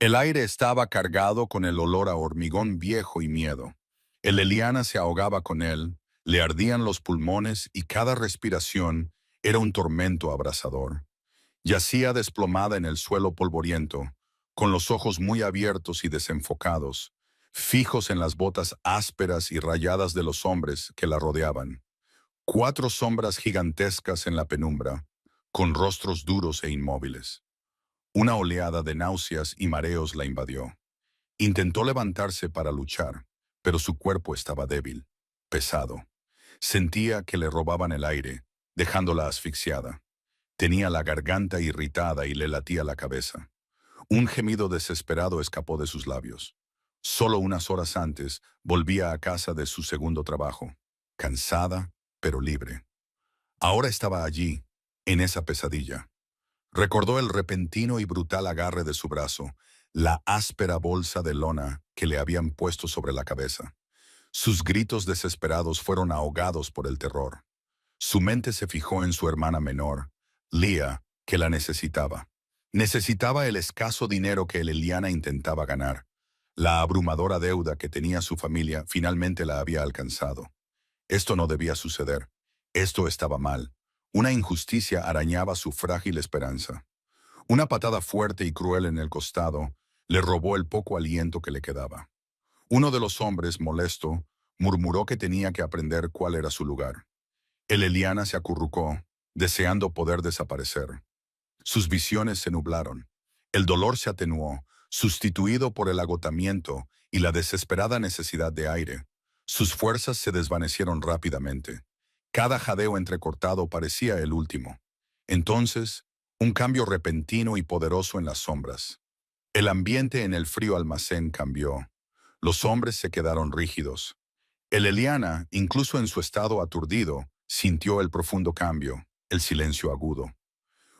El aire estaba cargado con el olor a hormigón viejo y miedo. El Eliana se ahogaba con él, le ardían los pulmones y cada respiración era un tormento abrasador. Yacía desplomada en el suelo polvoriento, con los ojos muy abiertos y desenfocados, fijos en las botas ásperas y rayadas de los hombres que la rodeaban. Cuatro sombras gigantescas en la penumbra, con rostros duros e inmóviles. Una oleada de náuseas y mareos la invadió. Intentó levantarse para luchar, pero su cuerpo estaba débil, pesado. Sentía que le robaban el aire, dejándola asfixiada. Tenía la garganta irritada y le latía la cabeza. Un gemido desesperado escapó de sus labios. Solo unas horas antes volvía a casa de su segundo trabajo, cansada, pero libre. Ahora estaba allí, en esa pesadilla. Recordó el repentino y brutal agarre de su brazo, la áspera bolsa de lona que le habían puesto sobre la cabeza. Sus gritos desesperados fueron ahogados por el terror. Su mente se fijó en su hermana menor, Leah, que la necesitaba. Necesitaba el escaso dinero que el Eliana intentaba ganar. La abrumadora deuda que tenía su familia finalmente la había alcanzado. Esto no debía suceder. Esto estaba mal. Una injusticia arañaba su frágil esperanza. Una patada fuerte y cruel en el costado le robó el poco aliento que le quedaba. Uno de los hombres, molesto, murmuró que tenía que aprender cuál era su lugar. El Eliana se acurrucó, deseando poder desaparecer. Sus visiones se nublaron. El dolor se atenuó, sustituido por el agotamiento y la desesperada necesidad de aire. Sus fuerzas se desvanecieron rápidamente. Cada jadeo entrecortado parecía el último. Entonces, un cambio repentino y poderoso en las sombras. El ambiente en el frío almacén cambió. Los hombres se quedaron rígidos. El Eliana, incluso en su estado aturdido, sintió el profundo cambio, el silencio agudo.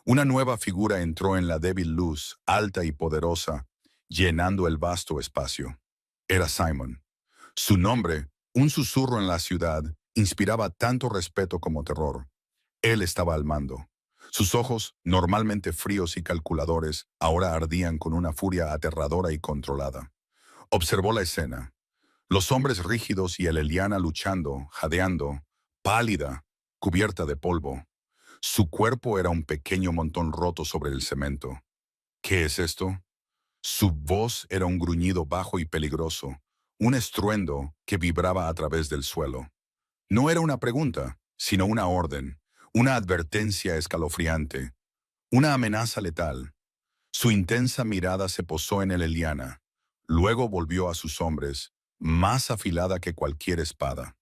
Una nueva figura entró en la débil luz, alta y poderosa, llenando el vasto espacio. Era Simon. Su nombre, un susurro en la ciudad, inspiraba tanto respeto como terror. Él estaba al mando. Sus ojos, normalmente fríos y calculadores, ahora ardían con una furia aterradora y controlada. Observó la escena. Los hombres rígidos y el Eliana luchando, jadeando, pálida, cubierta de polvo. Su cuerpo era un pequeño montón roto sobre el cemento. ¿Qué es esto? Su voz era un gruñido bajo y peligroso, un estruendo que vibraba a través del suelo. No era una pregunta, sino una orden, una advertencia escalofriante, una amenaza letal. Su intensa mirada se posó en el Eliana, luego volvió a sus hombres, más afilada que cualquier espada.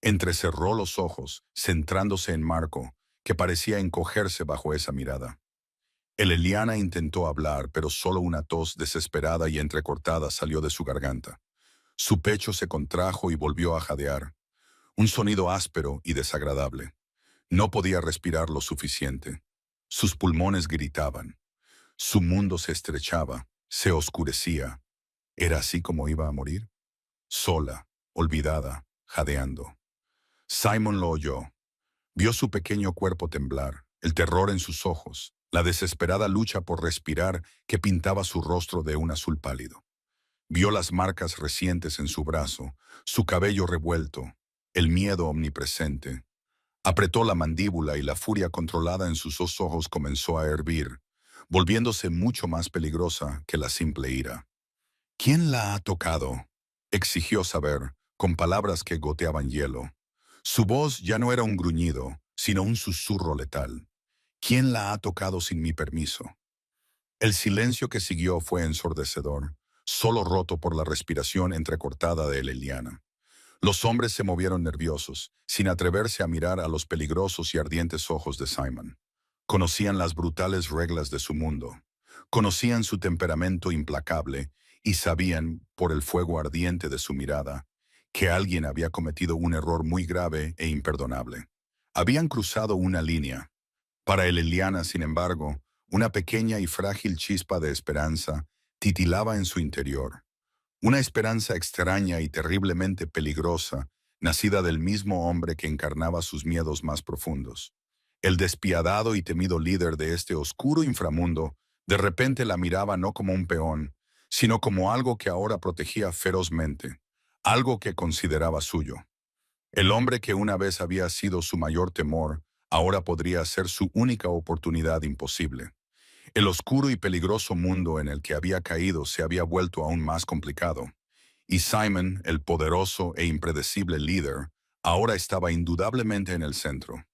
Entrecerró los ojos, centrándose en Marco, que parecía encogerse bajo esa mirada. El Eliana intentó hablar, pero solo una tos desesperada y entrecortada salió de su garganta. Su pecho se contrajo y volvió a jadear, un sonido áspero y desagradable. No podía respirar lo suficiente. Sus pulmones gritaban. Su mundo se estrechaba, se oscurecía. ¿Era así como iba a morir? Sola, olvidada, jadeando. Simon lo oyó. Vio su pequeño cuerpo temblar, el terror en sus ojos, la desesperada lucha por respirar que pintaba su rostro de un azul pálido. Vio las marcas recientes en su brazo, su cabello revuelto, el miedo omnipresente. Apretó la mandíbula y la furia controlada en sus dos ojos comenzó a hervir, volviéndose mucho más peligrosa que la simple ira. ¿Quién la ha tocado?, exigió saber, con palabras que goteaban hielo. Su voz ya no era un gruñido, sino un susurro letal. ¿Quién la ha tocado sin mi permiso? El silencio que siguió fue ensordecedor, solo roto por la respiración entrecortada de Eliana. Los hombres se movieron nerviosos, sin atreverse a mirar a los peligrosos y ardientes ojos de Simon. Conocían las brutales reglas de su mundo. Conocían su temperamento implacable y sabían, por el fuego ardiente de su mirada, que alguien había cometido un error muy grave e imperdonable. Habían cruzado una línea. Para el Eliana, sin embargo, una pequeña y frágil chispa de esperanza titilaba en su interior. Una esperanza extraña y terriblemente peligrosa, nacida del mismo hombre que encarnaba sus miedos más profundos. El despiadado y temido líder de este oscuro inframundo, de repente la miraba no como un peón, sino como algo que ahora protegía ferozmente, algo que consideraba suyo. El hombre que una vez había sido su mayor temor, ahora podría ser su única oportunidad imposible. El oscuro y peligroso mundo en el que había caído se había vuelto aún más complicado, y Simon, el poderoso e impredecible líder, ahora estaba indudablemente en el centro.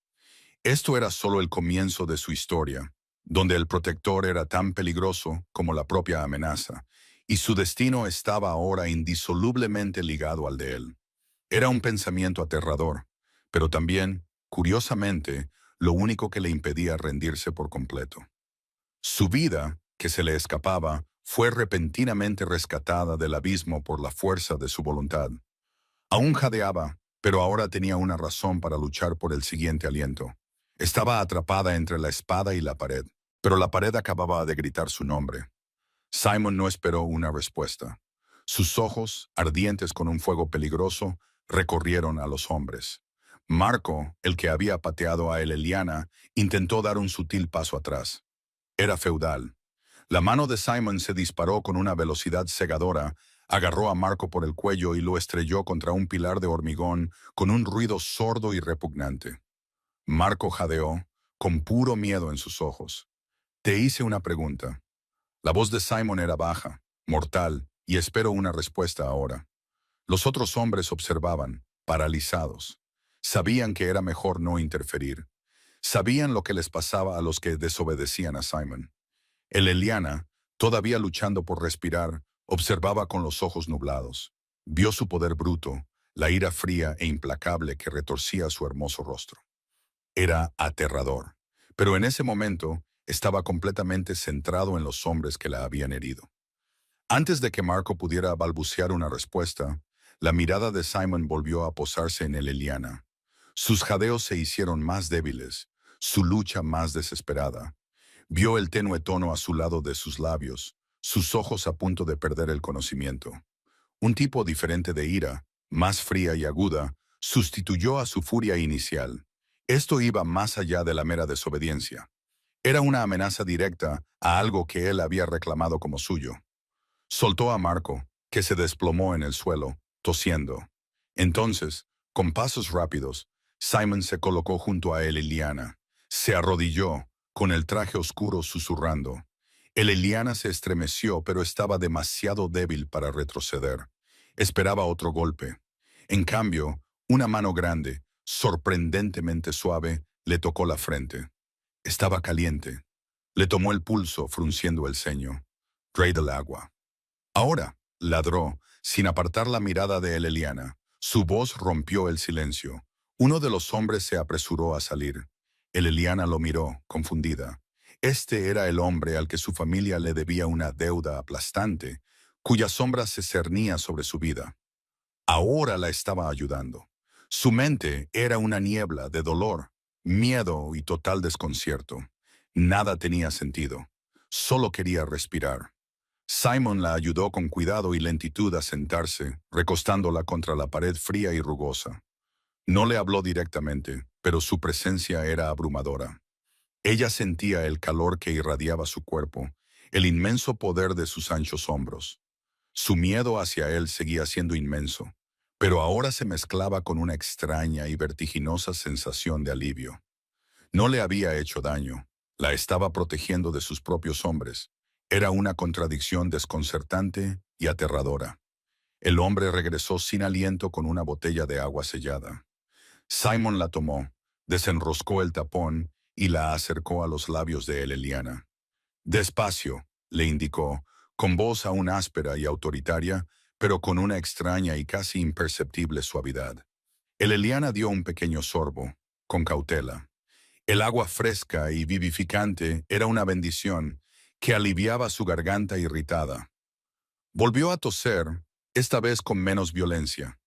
Esto era solo el comienzo de su historia, donde el protector era tan peligroso como la propia amenaza, y su destino estaba ahora indisolublemente ligado al de él. Era un pensamiento aterrador, pero también, curiosamente, lo único que le impedía rendirse por completo. Su vida, que se le escapaba, fue repentinamente rescatada del abismo por la fuerza de su voluntad. Aún jadeaba, pero ahora tenía una razón para luchar por el siguiente aliento. Estaba atrapada entre la espada y la pared, pero la pared acababa de gritar su nombre. Simon no esperó una respuesta. Sus ojos, ardientes con un fuego peligroso, recorrieron a los hombres. Marco, el que había pateado a Eleliana, intentó dar un sutil paso atrás. Era feudal. La mano de Simon se disparó con una velocidad cegadora, agarró a Marco por el cuello y lo estrelló contra un pilar de hormigón con un ruido sordo y repugnante. Marco jadeó, con puro miedo en sus ojos. Te hice una pregunta. La voz de Simon era baja, mortal, y espero una respuesta ahora. Los otros hombres observaban, paralizados. Sabían que era mejor no interferir. Sabían lo que les pasaba a los que desobedecían a Simon. El Eliana, todavía luchando por respirar, observaba con los ojos nublados. Vio su poder bruto, la ira fría e implacable que retorcía su hermoso rostro. Era aterrador, pero en ese momento estaba completamente centrado en los hombres que la habían herido. Antes de que Marco pudiera balbucear una respuesta, la mirada de Simon volvió a posarse en el Eliana. Sus jadeos se hicieron más débiles, su lucha más desesperada. Vio el tenue tono azulado de sus labios, sus ojos a punto de perder el conocimiento. Un tipo diferente de ira, más fría y aguda, sustituyó a su furia inicial. Esto iba más allá de la mera desobediencia. Era una amenaza directa a algo que él había reclamado como suyo. Soltó a Marco, que se desplomó en el suelo, tosiendo. Entonces, con pasos rápidos, Simon se colocó junto a él y Liliana. Se arrodilló, con el traje oscuro susurrando. El Eliana se estremeció, pero estaba demasiado débil para retroceder. Esperaba otro golpe. En cambio, una mano grande, sorprendentemente suave, le tocó la frente. Estaba caliente. Le tomó el pulso, frunciendo el ceño. Rey del agua. Ahora, ladró, sin apartar la mirada de el Eliana. Su voz rompió el silencio. Uno de los hombres se apresuró a salir. El Eliana lo miró, confundida. Este era el hombre al que su familia le debía una deuda aplastante, cuya sombra se cernía sobre su vida. Ahora la estaba ayudando. Su mente era una niebla de dolor, miedo y total desconcierto. Nada tenía sentido. Solo quería respirar. Simon la ayudó con cuidado y lentitud a sentarse, recostándola contra la pared fría y rugosa. No le habló directamente, pero su presencia era abrumadora. Ella sentía el calor que irradiaba su cuerpo, el inmenso poder de sus anchos hombros. Su miedo hacia él seguía siendo inmenso, pero ahora se mezclaba con una extraña y vertiginosa sensación de alivio. No le había hecho daño, la estaba protegiendo de sus propios hombres. Era una contradicción desconcertante y aterradora. El hombre regresó sin aliento con una botella de agua sellada. Simon la tomó, desenroscó el tapón y la acercó a los labios de Eliana. Despacio, le indicó, con voz aún áspera y autoritaria, pero con una extraña y casi imperceptible suavidad. Eliana dio un pequeño sorbo, con cautela. El agua fresca y vivificante era una bendición que aliviaba su garganta irritada. Volvió a toser, esta vez con menos violencia.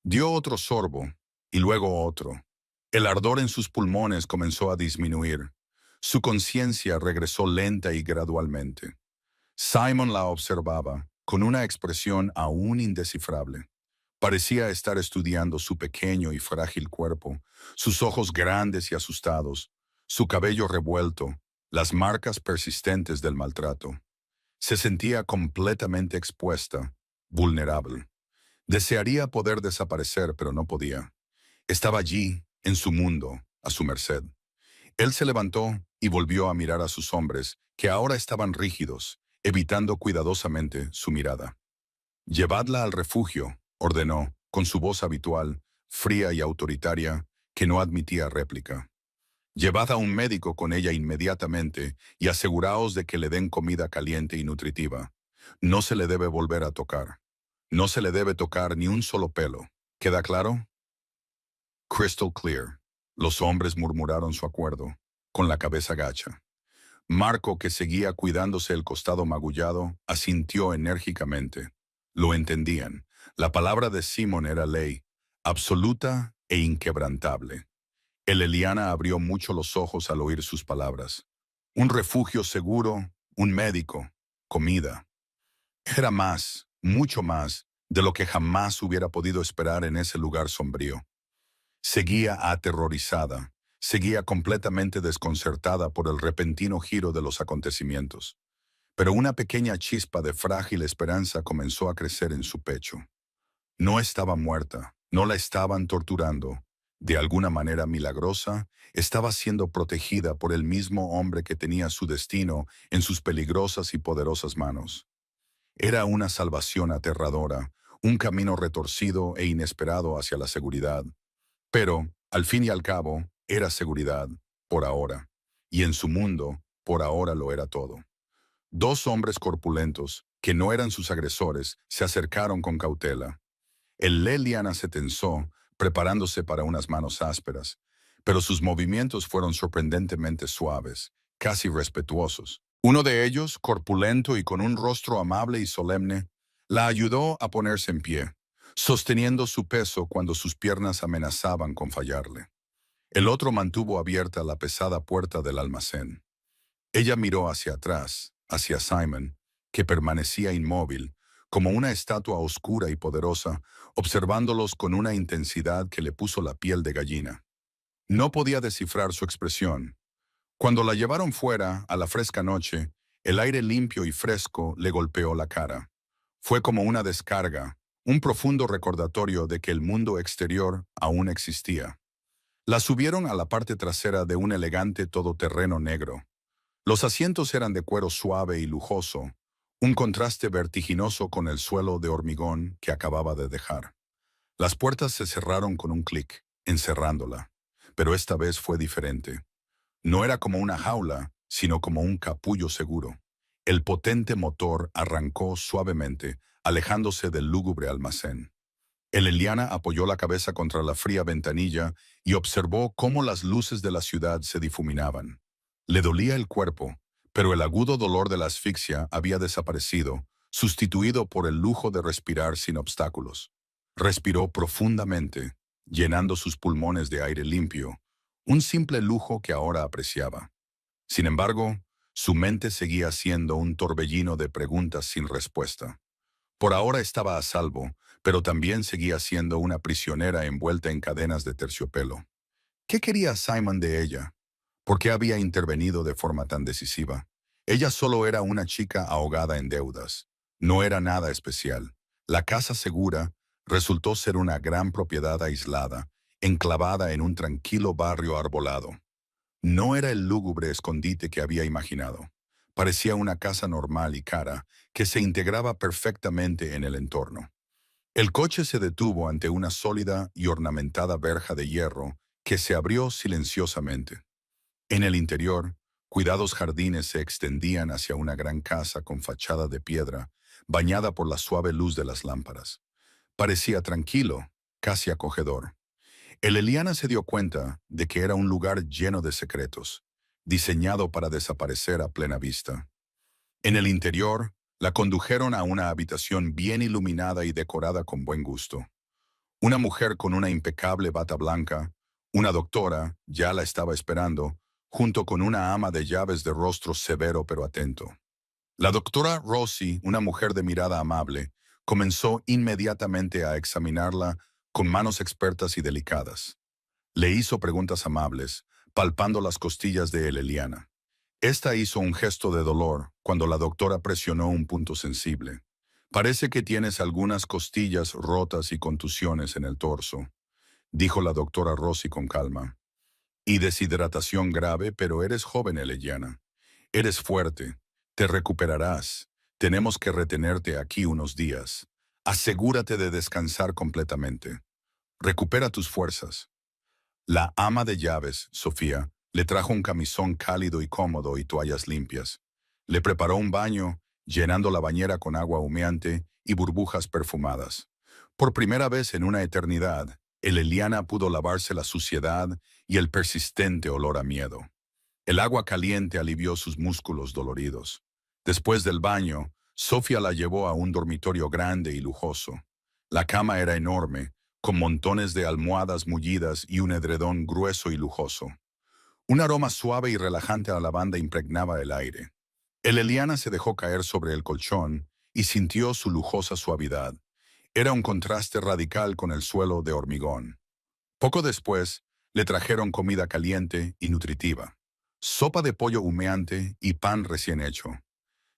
Dio otro sorbo, y luego otro. El ardor en sus pulmones comenzó a disminuir. Su conciencia regresó lenta y gradualmente. Simon la observaba, con una expresión aún indescifrable. Parecía estar estudiando su pequeño y frágil cuerpo, sus ojos grandes y asustados, su cabello revuelto, las marcas persistentes del maltrato. Se sentía completamente expuesta, vulnerable. Desearía poder desaparecer, pero no podía. Estaba allí, en su mundo, a su merced. Él se levantó y volvió a mirar a sus hombres, que ahora estaban rígidos, evitando cuidadosamente su mirada. «Llevadla al refugio», ordenó, con su voz habitual, fría y autoritaria, que no admitía réplica. «Llevad a un médico con ella inmediatamente y aseguraos de que le den comida caliente y nutritiva. No se le debe volver a tocar. No se le debe tocar ni un solo pelo. ¿Queda claro?» Crystal clear. Los hombres murmuraron su acuerdo, con la cabeza gacha. Marco, que seguía cuidándose el costado magullado, asintió enérgicamente. Lo entendían. La palabra de Simon era ley, absoluta e inquebrantable. El Eliana abrió mucho los ojos al oír sus palabras. Un refugio seguro, un médico, comida. Era más, mucho más, de lo que jamás hubiera podido esperar en ese lugar sombrío. Seguía aterrorizada, seguía completamente desconcertada por el repentino giro de los acontecimientos. Pero una pequeña chispa de frágil esperanza comenzó a crecer en su pecho. No estaba muerta, no la estaban torturando. De alguna manera milagrosa, estaba siendo protegida por el mismo hombre que tenía su destino en sus peligrosas y poderosas manos. Era una salvación aterradora, un camino retorcido e inesperado hacia la seguridad. Pero, al fin y al cabo, era seguridad, por ahora. Y en su mundo, por ahora lo era todo. Dos hombres corpulentos, que no eran sus agresores, se acercaron con cautela. El Leliana se tensó, preparándose para unas manos ásperas, pero sus movimientos fueron sorprendentemente suaves, casi respetuosos. Uno de ellos, corpulento y con un rostro amable y solemne, la ayudó a ponerse en pie, sosteniendo su peso cuando sus piernas amenazaban con fallarle. El otro mantuvo abierta la pesada puerta del almacén. Ella miró hacia atrás, hacia Simon, que permanecía inmóvil, como una estatua oscura y poderosa, observándolos con una intensidad que le puso la piel de gallina. No podía descifrar su expresión. Cuando la llevaron fuera, a la fresca noche, el aire limpio y fresco le golpeó la cara. Fue como una descarga, un profundo recordatorio de que el mundo exterior aún existía. La subieron a la parte trasera de un elegante todoterreno negro. Los asientos eran de cuero suave y lujoso, un contraste vertiginoso con el suelo de hormigón que acababa de dejar. Las puertas se cerraron con un clic, encerrándola, pero esta vez fue diferente. No era como una jaula, sino como un capullo seguro. El potente motor arrancó suavemente, alejándose del lúgubre almacén. El Eliana apoyó la cabeza contra la fría ventanilla y observó cómo las luces de la ciudad se difuminaban. Le dolía el cuerpo, pero el agudo dolor de la asfixia había desaparecido, sustituido por el lujo de respirar sin obstáculos. Respiró profundamente, llenando sus pulmones de aire limpio, un simple lujo que ahora apreciaba. Sin embargo, su mente seguía siendo un torbellino de preguntas sin respuesta. Por ahora estaba a salvo, pero también seguía siendo una prisionera envuelta en cadenas de terciopelo. ¿Qué quería Simon de ella? ¿Por qué había intervenido de forma tan decisiva? Ella solo era una chica ahogada en deudas. No era nada especial. La casa segura resultó ser una gran propiedad aislada, enclavada en un tranquilo barrio arbolado. No era el lúgubre escondite que había imaginado. Parecía una casa normal y cara, que se integraba perfectamente en el entorno. El coche se detuvo ante una sólida y ornamentada verja de hierro que se abrió silenciosamente. En el interior, cuidados jardines se extendían hacia una gran casa con fachada de piedra, bañada por la suave luz de las lámparas. Parecía tranquilo, casi acogedor. El Eliana se dio cuenta de que era un lugar lleno de secretos, diseñado para desaparecer a plena vista. En el interior, la condujeron a una habitación bien iluminada y decorada con buen gusto. Una mujer con una impecable bata blanca, una doctora, ya la estaba esperando, junto con una ama de llaves de rostro severo pero atento. La doctora Rossi, una mujer de mirada amable, comenzó inmediatamente a examinarla con manos expertas y delicadas. Le hizo preguntas amables, palpando las costillas de Eliana. Esta hizo un gesto de dolor cuando la doctora presionó un punto sensible. Parece que tienes algunas costillas rotas y contusiones en el torso, dijo la doctora Rossi con calma. Y deshidratación grave, pero eres joven, Eliana. Eres fuerte. Te recuperarás. Tenemos que retenerte aquí unos días. Asegúrate de descansar completamente. Recupera tus fuerzas. La ama de llaves, Sofía, le trajo un camisón cálido y cómodo y toallas limpias. Le preparó un baño, llenando la bañera con agua humeante y burbujas perfumadas. Por primera vez en una eternidad, el Eliana pudo lavarse la suciedad y el persistente olor a miedo. El agua caliente alivió sus músculos doloridos. Después del baño, Sofía la llevó a un dormitorio grande y lujoso. La cama era enorme, con montones de almohadas mullidas y un edredón grueso y lujoso. Un aroma suave y relajante a lavanda impregnaba el aire. El Eliana se dejó caer sobre el colchón y sintió su lujosa suavidad. Era un contraste radical con el suelo de hormigón. Poco después, le trajeron comida caliente y nutritiva. Sopa de pollo humeante y pan recién hecho.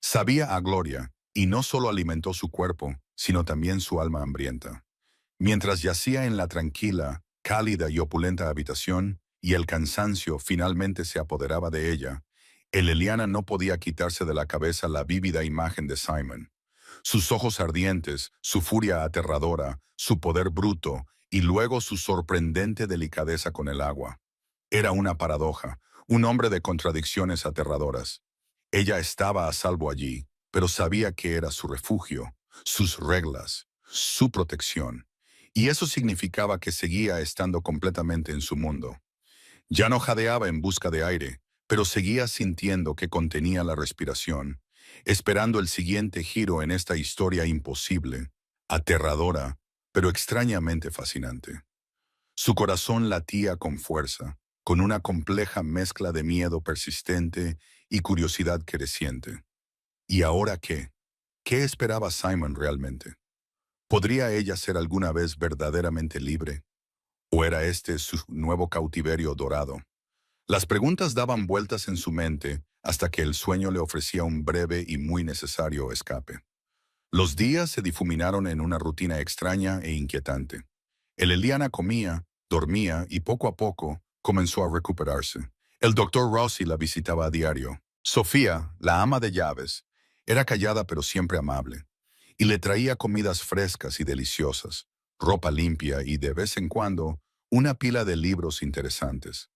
Sabía a gloria, y no solo alimentó su cuerpo, sino también su alma hambrienta. Mientras yacía en la tranquila, cálida y opulenta habitación, y el cansancio finalmente se apoderaba de ella, el Eliana no podía quitarse de la cabeza la vívida imagen de Simon. Sus ojos ardientes, su furia aterradora, su poder bruto, y luego su sorprendente delicadeza con el agua. Era una paradoja, un hombre de contradicciones aterradoras. Ella estaba a salvo allí, pero sabía que era su refugio, sus reglas, su protección. Y eso significaba que seguía estando completamente en su mundo. Ya no jadeaba en busca de aire, pero seguía sintiendo que contenía la respiración, esperando el siguiente giro en esta historia imposible, aterradora, pero extrañamente fascinante. Su corazón latía con fuerza, con una compleja mezcla de miedo persistente y curiosidad creciente. ¿Y ahora qué? ¿Qué esperaba Simon realmente? ¿Podría ella ser alguna vez verdaderamente libre? ¿O era este su nuevo cautiverio dorado? Las preguntas daban vueltas en su mente hasta que el sueño le ofrecía un breve y muy necesario escape. Los días se difuminaron en una rutina extraña e inquietante. El Eliana comía, dormía y poco a poco comenzó a recuperarse. El doctor Rossi la visitaba a diario. Sofía, la ama de llaves, era callada pero siempre amable, y le traía comidas frescas y deliciosas, ropa limpia y de vez en cuando una pila de libros interesantes.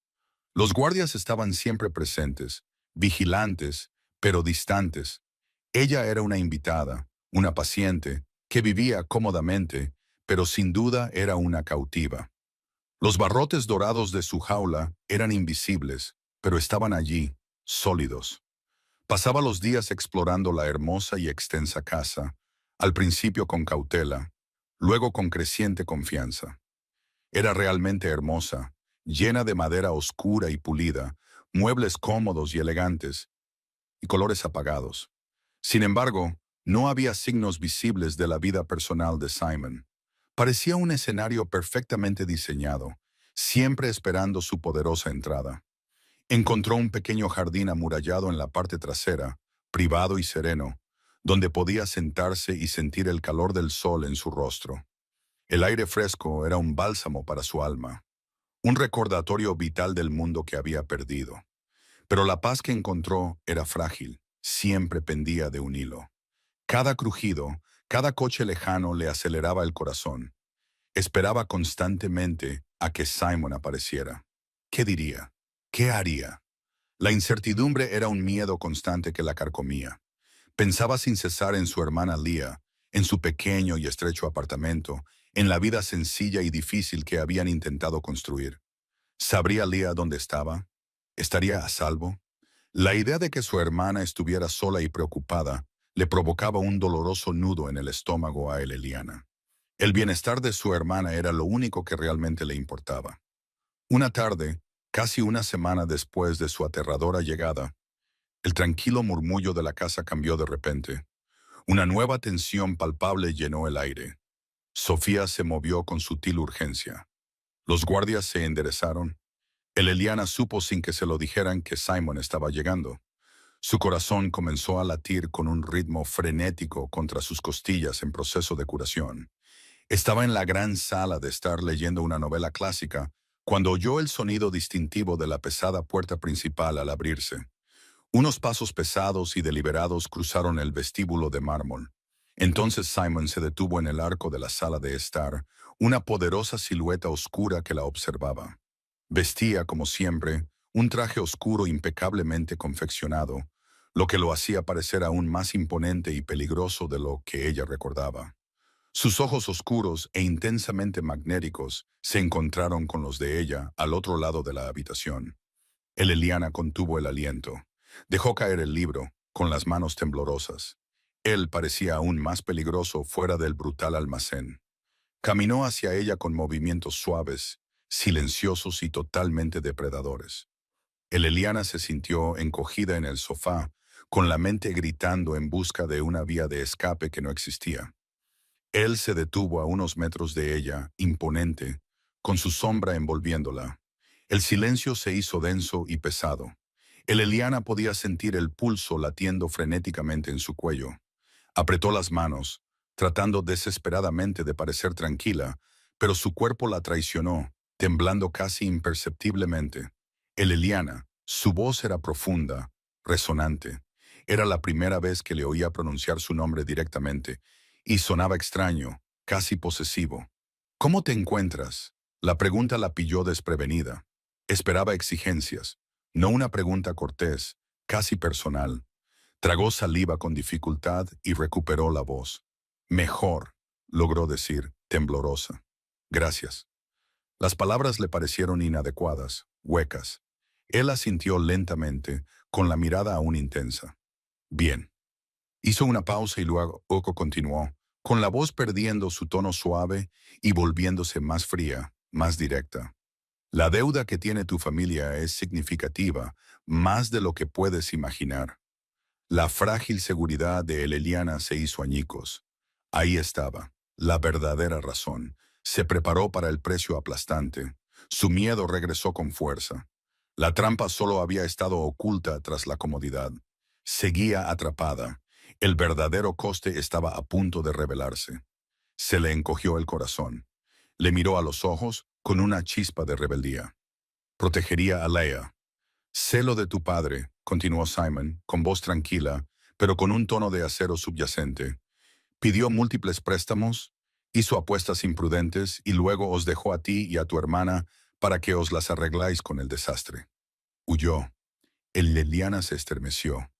Los guardias estaban siempre presentes, vigilantes, pero distantes. Ella era una invitada, una paciente, que vivía cómodamente, pero sin duda era una cautiva. Los barrotes dorados de su jaula eran invisibles, pero estaban allí, sólidos. Pasaba los días explorando la hermosa y extensa casa, al principio con cautela, luego con creciente confianza. Era realmente hermosa, llena de madera oscura y pulida, muebles cómodos y elegantes, y colores apagados. Sin embargo, no había signos visibles de la vida personal de Simon. Parecía un escenario perfectamente diseñado, siempre esperando su poderosa entrada. Encontró un pequeño jardín amurallado en la parte trasera, privado y sereno, donde podía sentarse y sentir el calor del sol en su rostro. El aire fresco era un bálsamo para su alma, un recordatorio vital del mundo que había perdido. Pero la paz que encontró era frágil, siempre pendía de un hilo. Cada crujido, cada coche lejano le aceleraba el corazón. Esperaba constantemente a que Simon apareciera. ¿Qué diría? ¿Qué haría? La incertidumbre era un miedo constante que la carcomía. Pensaba sin cesar en su hermana Leah, en su pequeño y estrecho apartamento, en la vida sencilla y difícil que habían intentado construir. ¿Sabría Leah dónde estaba? ¿Estaría a salvo? La idea de que su hermana estuviera sola y preocupada le provocaba un doloroso nudo en el estómago a Eliana. El bienestar de su hermana era lo único que realmente le importaba. Una tarde, casi una semana después de su aterradora llegada, el tranquilo murmullo de la casa cambió de repente. Una nueva tensión palpable llenó el aire. Sofía se movió con sutil urgencia. Los guardias se enderezaron. El Eliana supo sin que se lo dijeran que Simon estaba llegando. Su corazón comenzó a latir con un ritmo frenético contra sus costillas en proceso de curación. Estaba en la gran sala de estar leyendo una novela clásica cuando oyó el sonido distintivo de la pesada puerta principal al abrirse. Unos pasos pesados y deliberados cruzaron el vestíbulo de mármol. Entonces Simon se detuvo en el arco de la sala de estar, una poderosa silueta oscura que la observaba. Vestía, como siempre, un traje oscuro impecablemente confeccionado, lo que lo hacía parecer aún más imponente y peligroso de lo que ella recordaba. Sus ojos oscuros e intensamente magnéticos se encontraron con los de ella al otro lado de la habitación. Eliana contuvo el aliento. Dejó caer el libro, con las manos temblorosas. Él parecía aún más peligroso fuera del brutal almacén. Caminó hacia ella con movimientos suaves, silenciosos y totalmente depredadores. Eliana se sintió encogida en el sofá, con la mente gritando en busca de una vía de escape que no existía. Él se detuvo a unos metros de ella, imponente, con su sombra envolviéndola. El silencio se hizo denso y pesado. Eliana podía sentir el pulso latiendo frenéticamente en su cuello. Apretó las manos, tratando desesperadamente de parecer tranquila, pero su cuerpo la traicionó, temblando casi imperceptiblemente. Eliana, su voz era profunda, resonante. Era la primera vez que le oía pronunciar su nombre directamente, y sonaba extraño, casi posesivo. ¿Cómo te encuentras? La pregunta la pilló desprevenida. Esperaba exigencias, no una pregunta cortés, casi personal. Tragó saliva con dificultad y recuperó la voz. Mejor, logró decir, temblorosa. Gracias. Las palabras le parecieron inadecuadas, huecas. Él asintió lentamente, con la mirada aún intensa. Bien. Hizo una pausa y luego continuó, con la voz perdiendo su tono suave y volviéndose más fría, más directa. La deuda que tiene tu familia es significativa, más de lo que puedes imaginar. La frágil seguridad de Eliana se hizo añicos. Ahí estaba, la verdadera razón. Se preparó para el precio aplastante. Su miedo regresó con fuerza. La trampa solo había estado oculta tras la comodidad. Seguía atrapada. El verdadero coste estaba a punto de revelarse. Se le encogió el corazón. Le miró a los ojos con una chispa de rebeldía. Protegería a Leia. Sé lo de tu padre, continuó Simon, con voz tranquila, pero con un tono de acero subyacente. Pidió múltiples préstamos, hizo apuestas imprudentes y luego os dejó a ti y a tu hermana para que os las arregláis con el desastre. Huyó. Eliana se estremeció.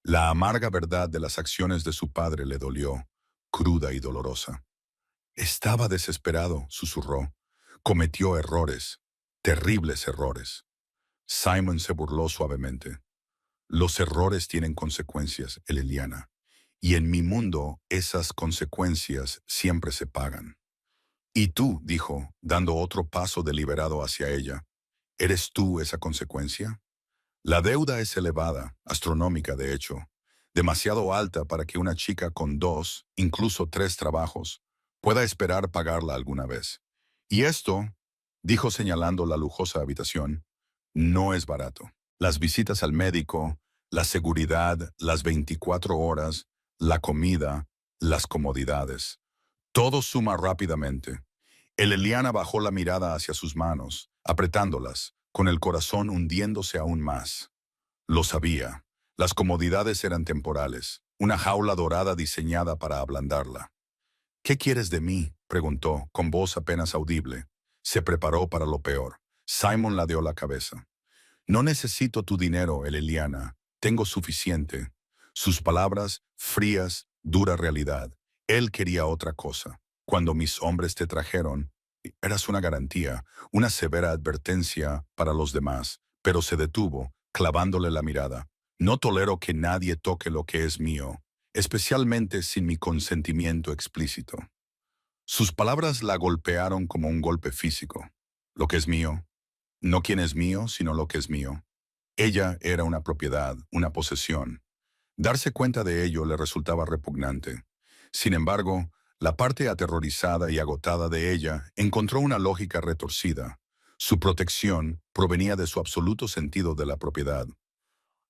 La amarga verdad de las acciones de su padre le dolió, cruda y dolorosa. Estaba desesperado, susurró. Cometió errores, terribles errores. Simon se burló suavemente. Los errores tienen consecuencias, Eliana, y en mi mundo esas consecuencias siempre se pagan. Y tú, dijo, dando otro paso deliberado hacia ella, ¿eres tú esa consecuencia? La deuda es elevada, astronómica de hecho, demasiado alta para que una chica con 2, incluso 3 trabajos, pueda esperar pagarla alguna vez. Y esto, dijo señalando la lujosa habitación, no es barato. Las visitas al médico, la seguridad, las 24 horas, la comida, las comodidades. Todo suma rápidamente. Eliana bajó la mirada hacia sus manos, apretándolas, con el corazón hundiéndose aún más. Lo sabía. Las comodidades eran temporales, una jaula dorada diseñada para ablandarla. ¿Qué quieres de mí?, preguntó, con voz apenas audible. Se preparó para lo peor. Simon ladeó la cabeza. No necesito tu dinero, Eliana. Tengo suficiente. Sus palabras, frías, dura realidad. Él quería otra cosa. Cuando mis hombres te trajeron, eras una garantía, una severa advertencia para los demás, pero se detuvo, clavándole la mirada. No tolero que nadie toque lo que es mío, especialmente sin mi consentimiento explícito. Sus palabras la golpearon como un golpe físico. Lo que es mío, no quién es mío, sino lo que es mío. Ella era una propiedad, una posesión. Darse cuenta de ello le resultaba repugnante. Sin embargo, la parte aterrorizada y agotada de ella encontró una lógica retorcida. Su protección provenía de su absoluto sentido de la propiedad.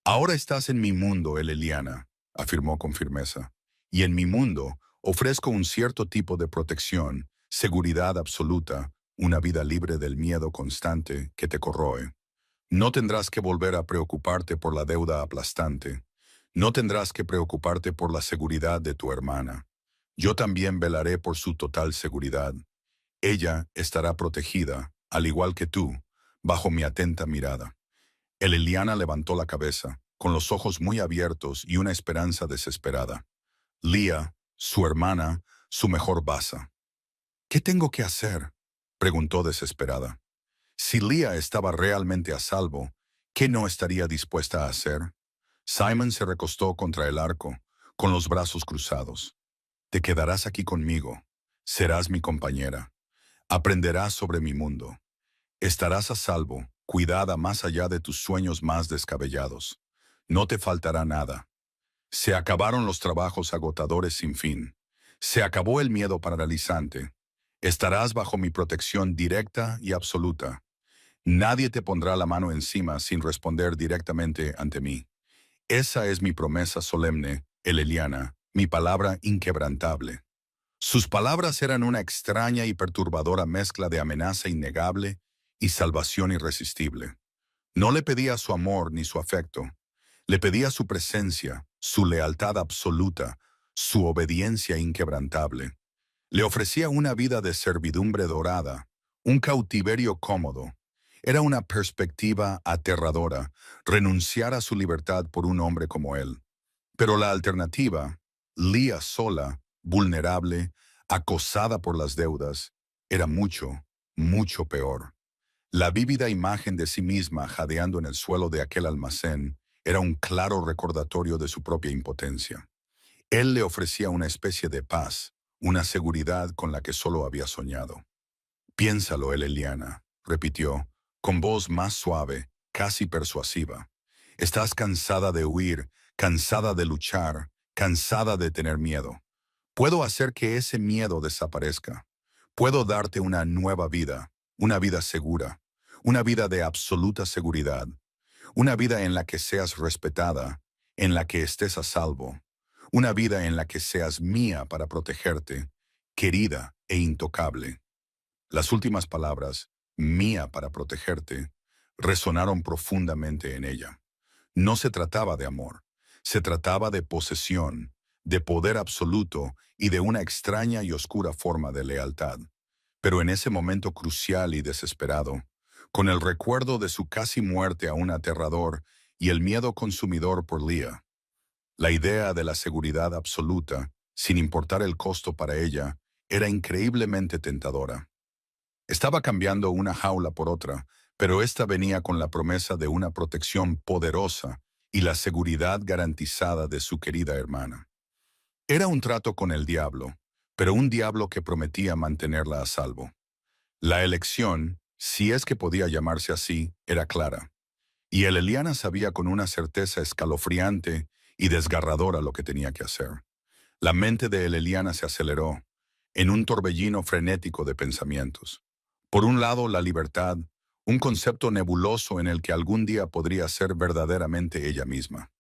Ahora estás en mi mundo, Eliana, afirmó con firmeza. Y en mi mundo ofrezco un cierto tipo de protección, seguridad absoluta, una vida libre del miedo constante que te corroe. No tendrás que volver a preocuparte por la deuda aplastante. No tendrás que preocuparte por la seguridad de tu hermana. Yo también velaré por su total seguridad. Ella estará protegida, al igual que tú, bajo mi atenta mirada. Eliana levantó la cabeza, con los ojos muy abiertos y una esperanza desesperada. Lía, su hermana, su mejor baza. ¿Qué tengo que hacer?, preguntó desesperada. Si Lía estaba realmente a salvo, ¿qué no estaría dispuesta a hacer? Simon se recostó contra el arco, con los brazos cruzados. Te quedarás aquí conmigo. Serás mi compañera. Aprenderás sobre mi mundo. Estarás a salvo, cuidada más allá de tus sueños más descabellados. No te faltará nada. Se acabaron los trabajos agotadores sin fin. Se acabó el miedo paralizante. Estarás bajo mi protección directa y absoluta. Nadie te pondrá la mano encima sin responder directamente ante mí. Esa es mi promesa solemne, Eliana, mi palabra inquebrantable. Sus palabras eran una extraña y perturbadora mezcla de amenaza innegable y salvación irresistible. No le pedía su amor ni su afecto. Le pedía su presencia, su lealtad absoluta, su obediencia inquebrantable. Le ofrecía una vida de servidumbre dorada, un cautiverio cómodo. Era una perspectiva aterradora, renunciar a su libertad por un hombre como él. Pero la alternativa, Lía sola, vulnerable, acosada por las deudas, era mucho, mucho peor. La vívida imagen de sí misma jadeando en el suelo de aquel almacén era un claro recordatorio de su propia impotencia. Él le ofrecía una especie de paz, una seguridad con la que solo había soñado. Piénsalo, Eliana, repitió, con voz más suave, casi persuasiva. Estás cansada de huir, cansada de luchar, cansada de tener miedo. Puedo hacer que ese miedo desaparezca. Puedo darte una vida segura, una vida de absoluta seguridad, una vida en la que seas respetada, en la que estés a salvo, una vida en la que seas mía para protegerte, querida e intocable. Las últimas palabras, mía para protegerte, resonaron profundamente en ella. No se trataba de amor, se trataba de posesión, de poder absoluto y de una extraña y oscura forma de lealtad. Pero en ese momento crucial y desesperado, con el recuerdo de su casi muerte aún aterrador y el miedo consumidor por Lía, la idea de la seguridad absoluta, sin importar el costo para ella, era increíblemente tentadora. Estaba cambiando una jaula por otra, pero esta venía con la promesa de una protección poderosa y la seguridad garantizada de su querida hermana. Era un trato con el diablo, pero un diablo que prometía mantenerla a salvo. La elección, si es que podía llamarse así, era clara, y Eliana sabía con una certeza escalofriante y desgarradora lo que tenía que hacer. La mente de Eliana se aceleró, en un torbellino frenético de pensamientos. Por un lado, la libertad, un concepto nebuloso en el que algún día podría ser verdaderamente ella misma.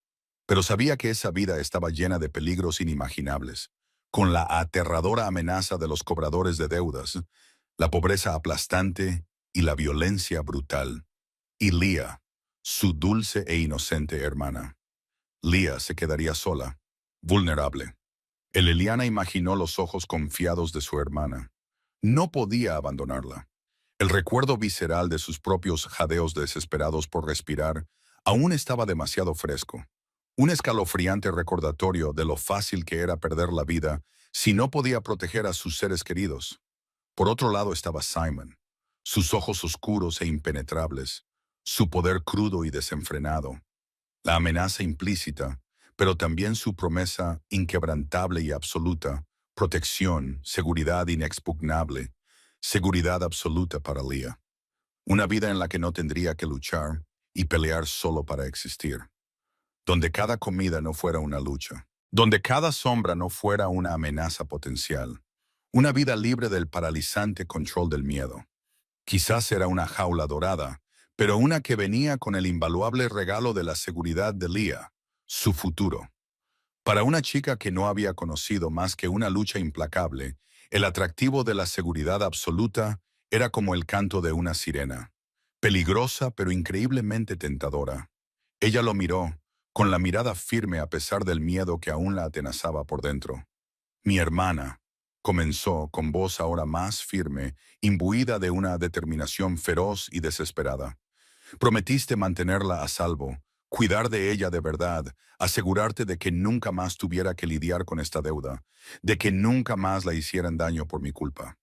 Pero sabía que esa vida estaba llena de peligros inimaginables, con la aterradora amenaza de los cobradores de deudas, la pobreza aplastante y la violencia brutal. Y Lía, su dulce e inocente hermana. Lía se quedaría sola, vulnerable. Eliana imaginó los ojos confiados de su hermana. No podía abandonarla. El recuerdo visceral de sus propios jadeos desesperados por respirar aún estaba demasiado fresco. Un escalofriante recordatorio de lo fácil que era perder la vida si no podía proteger a sus seres queridos. Por otro lado estaba Simon, sus ojos oscuros e impenetrables, su poder crudo y desenfrenado, la amenaza implícita, pero también su promesa inquebrantable y absoluta, protección, seguridad inexpugnable, seguridad absoluta para Lía. Una vida en la que no tendría que luchar y pelear solo para existir. Donde cada comida no fuera una lucha. Donde cada sombra no fuera una amenaza potencial. Una vida libre del paralizante control del miedo. Quizás era una jaula dorada, pero una que venía con el invaluable regalo de la seguridad de Leah, su futuro. Para una chica que no había conocido más que una lucha implacable, el atractivo de la seguridad absoluta era como el canto de una sirena, peligrosa pero increíblemente tentadora. Ella lo miró, con la mirada firme a pesar del miedo que aún la atenazaba por dentro. Mi hermana, comenzó con voz ahora más firme, imbuida de una determinación feroz y desesperada. Prometiste mantenerla a salvo, cuidar de ella de verdad, asegurarte de que nunca más tuviera que lidiar con esta deuda, de que nunca más la hicieran daño por mi culpa.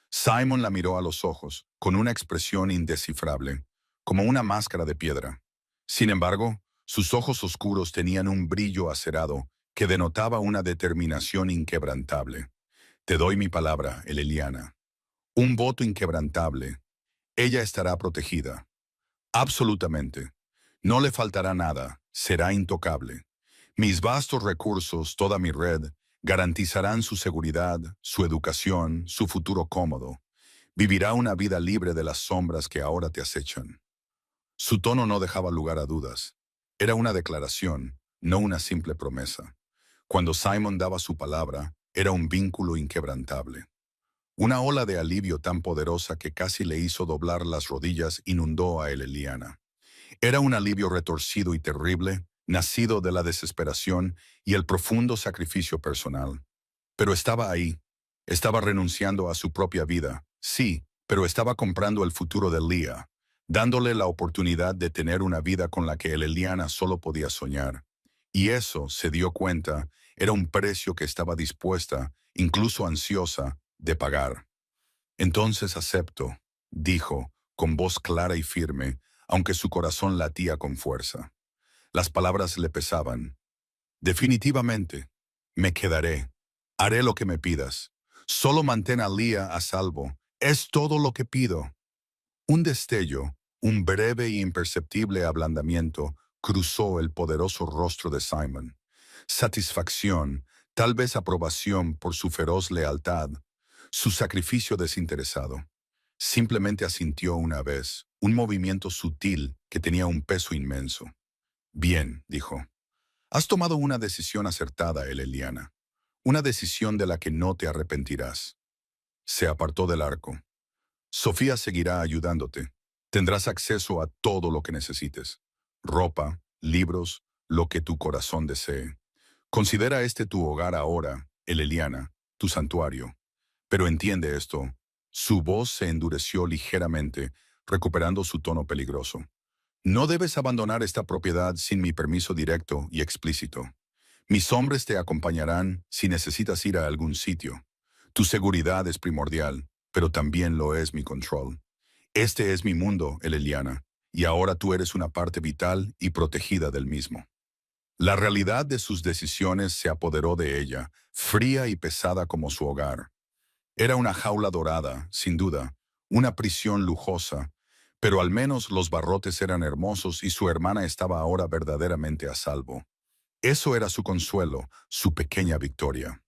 Simon la miró a los ojos, con una expresión indescifrable, como una máscara de piedra. Sin embargo, sus ojos oscuros tenían un brillo acerado que denotaba una determinación inquebrantable. Te doy mi palabra, Eleliana. Un voto inquebrantable. Ella estará protegida. Absolutamente. No le faltará nada, será intocable. Mis vastos recursos, toda mi red, garantizarán su seguridad, su educación, su futuro cómodo. Vivirá una vida libre de las sombras que ahora te acechan. Su tono no dejaba lugar a dudas. Era una declaración, no una simple promesa. Cuando Simon daba su palabra, era un vínculo inquebrantable. Una ola de alivio tan poderosa que casi le hizo doblar las rodillas inundó a Eleliana. Era un alivio retorcido y terrible, nacido de la desesperación y el profundo sacrificio personal. Pero estaba ahí. Estaba renunciando a su propia vida, sí, pero estaba comprando el futuro de Leah, dándole la oportunidad de tener una vida con la que Eliana solo podía soñar. Y eso, se dio cuenta, era un precio que estaba dispuesta, incluso ansiosa, de pagar. Entonces acepto, dijo, con voz clara y firme, aunque su corazón latía con fuerza. Las palabras le pesaban. Definitivamente, me quedaré. Haré lo que me pidas. Solo mantén a Leah a salvo. Es todo lo que pido. Un destello, un breve e imperceptible ablandamiento, cruzó el poderoso rostro de Simon. Satisfacción, tal vez aprobación por su feroz lealtad, su sacrificio desinteresado. Simplemente asintió una vez, un movimiento sutil que tenía un peso inmenso. Bien, dijo. Has tomado una decisión acertada, Eleliana. Una decisión de la que no te arrepentirás. Se apartó del arco. Sofía seguirá ayudándote. Tendrás acceso a todo lo que necesites. Ropa, libros, lo que tu corazón desee. Considera este tu hogar ahora, Eleliana, tu santuario. Pero entiende esto. Su voz se endureció ligeramente, recuperando su tono peligroso. No debes abandonar esta propiedad sin mi permiso directo y explícito. Mis hombres te acompañarán si necesitas ir a algún sitio. Tu seguridad es primordial, pero también lo es mi control. Este es mi mundo, Eleliana, y ahora tú eres una parte vital y protegida del mismo. La realidad de sus decisiones se apoderó de ella, fría y pesada como su hogar. Era una jaula dorada, sin duda, una prisión lujosa, pero al menos los barrotes eran hermosos y su hermana estaba ahora verdaderamente a salvo. Eso era su consuelo, su pequeña victoria.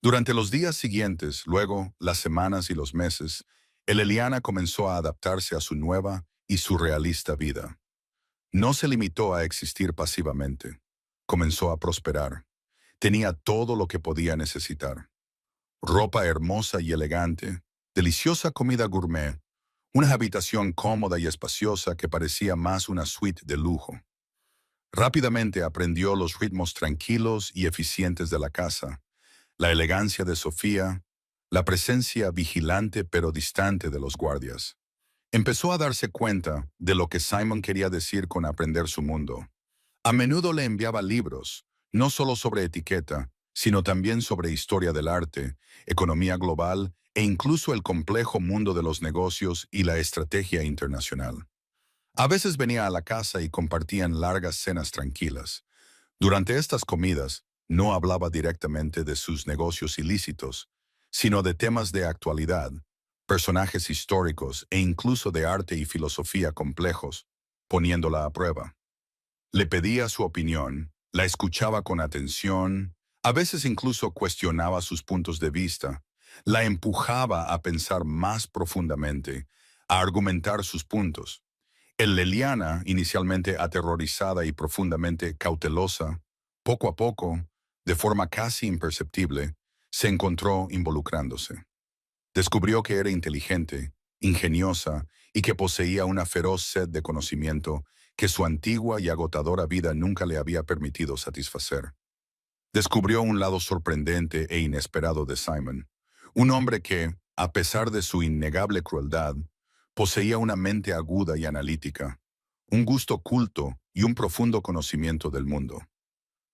Durante los días siguientes, luego, las semanas y los meses, Eleliana comenzó a adaptarse a su nueva y surrealista vida. No se limitó a existir pasivamente. Comenzó a prosperar. Tenía todo lo que podía necesitar. Ropa hermosa y elegante, deliciosa comida gourmet, una habitación cómoda y espaciosa que parecía más una suite de lujo. Rápidamente aprendió los ritmos tranquilos y eficientes de la casa, la elegancia de Sofía, la presencia vigilante pero distante de los guardias. Empezó a darse cuenta de lo que Simon quería decir con aprender su mundo. A menudo le enviaba libros, no solo sobre etiqueta, sino también sobre historia del arte, economía global e incluso el complejo mundo de los negocios y la estrategia internacional. A veces venía a la casa y compartían largas cenas tranquilas. Durante estas comidas, no hablaba directamente de sus negocios ilícitos, sino de temas de actualidad, personajes históricos e incluso de arte y filosofía complejos, poniéndola a prueba. Le pedía su opinión, la escuchaba con atención, a veces incluso cuestionaba sus puntos de vista, la empujaba a pensar más profundamente, a argumentar sus puntos. El Leliana, inicialmente aterrorizada y profundamente cautelosa, poco a poco, de forma casi imperceptible, se encontró involucrándose. Descubrió que era inteligente, ingeniosa y que poseía una feroz sed de conocimiento que su antigua y agotadora vida nunca le había permitido satisfacer. Descubrió un lado sorprendente e inesperado de Simon, un hombre que, a pesar de su innegable crueldad, poseía una mente aguda y analítica, un gusto culto y un profundo conocimiento del mundo.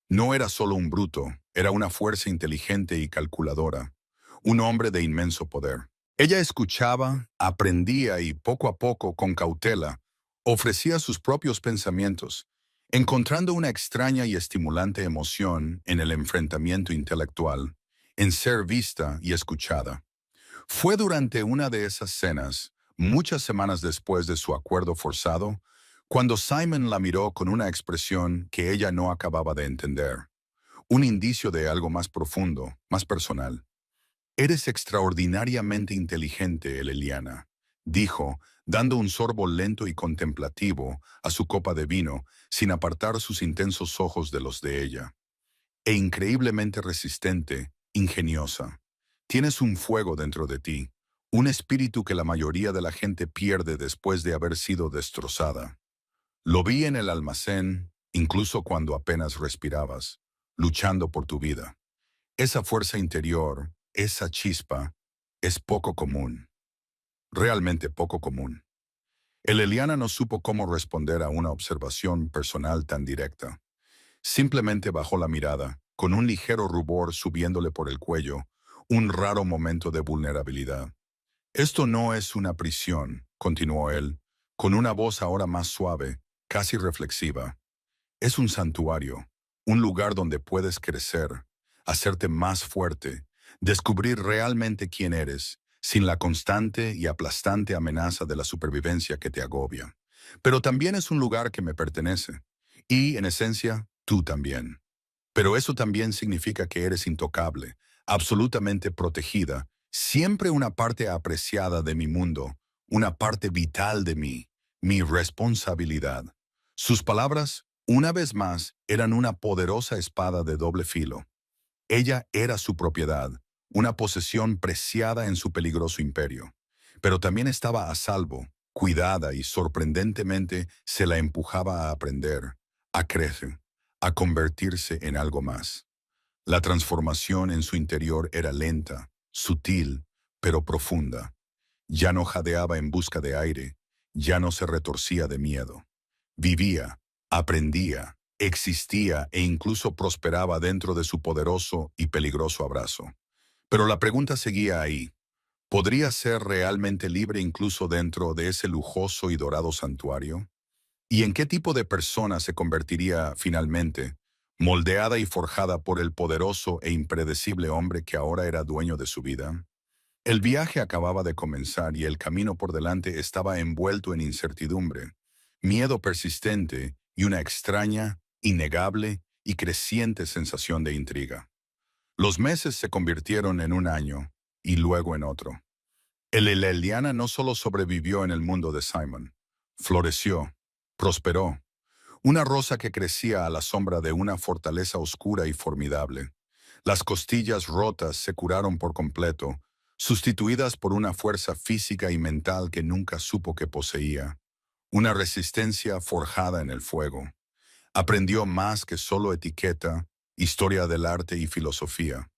No era solo un bruto, era una fuerza inteligente y calculadora, un hombre de inmenso poder. Ella escuchaba, aprendía y poco a poco, con cautela, ofrecía sus propios pensamientos, encontrando una extraña y estimulante emoción en el enfrentamiento intelectual, en ser vista y escuchada. Fue durante una de esas cenas, muchas semanas después de su acuerdo forzado, cuando Simon la miró con una expresión que ella no acababa de entender, un indicio de algo más profundo, más personal. «Eres extraordinariamente inteligente, Eliana», dijo, dando un sorbo lento y contemplativo a su copa de vino, sin apartar sus intensos ojos de los de ella. «E increíblemente resistente, ingeniosa. Tienes un fuego dentro de ti, un espíritu que la mayoría de la gente pierde después de haber sido destrozada. Lo vi en el almacén, incluso cuando apenas respirabas, luchando por tu vida. Esa fuerza interior, esa chispa, es poco común, realmente poco común». El Eliana no supo cómo responder a una observación personal tan directa. Simplemente bajó la mirada, con un ligero rubor subiéndole por el cuello, un raro momento de vulnerabilidad. «Esto no es una prisión», continuó él, con una voz ahora más suave, casi reflexiva. «Es un santuario, un lugar donde puedes crecer, hacerte más fuerte, descubrir realmente quién eres, sin la constante y aplastante amenaza de la supervivencia que te agobia. Pero también es un lugar que me pertenece, y, en esencia, tú también. Pero eso también significa que eres intocable, absolutamente protegida, siempre una parte apreciada de mi mundo, una parte vital de mí, mi responsabilidad». Sus palabras, una vez más, eran una poderosa espada de doble filo. Ella era su propiedad, una posesión preciada en su peligroso imperio. Pero también estaba a salvo, cuidada y sorprendentemente se la empujaba a aprender, a crecer, a convertirse en algo más. La transformación en su interior era lenta, sutil, pero profunda. Ya no jadeaba en busca de aire, ya no se retorcía de miedo. Vivía, aprendía, existía e incluso prosperaba dentro de su poderoso y peligroso abrazo. Pero la pregunta seguía ahí. ¿Podría ser realmente libre incluso dentro de ese lujoso y dorado santuario? ¿Y en qué tipo de persona se convertiría finalmente, moldeada y forjada por el poderoso e impredecible hombre que ahora era dueño de su vida? El viaje acababa de comenzar y el camino por delante estaba envuelto en incertidumbre, miedo persistente y una extraña, innegable y creciente sensación de intriga. Los meses se convirtieron en un año y luego en otro. El Eleliana no solo sobrevivió en el mundo de Simon, floreció, prosperó, una rosa que crecía a la sombra de una fortaleza oscura y formidable. Las costillas rotas se curaron por completo, sustituidas por una fuerza física y mental que nunca supo que poseía, una resistencia forjada en el fuego. Aprendió más que solo etiqueta, historia del arte y filosofía.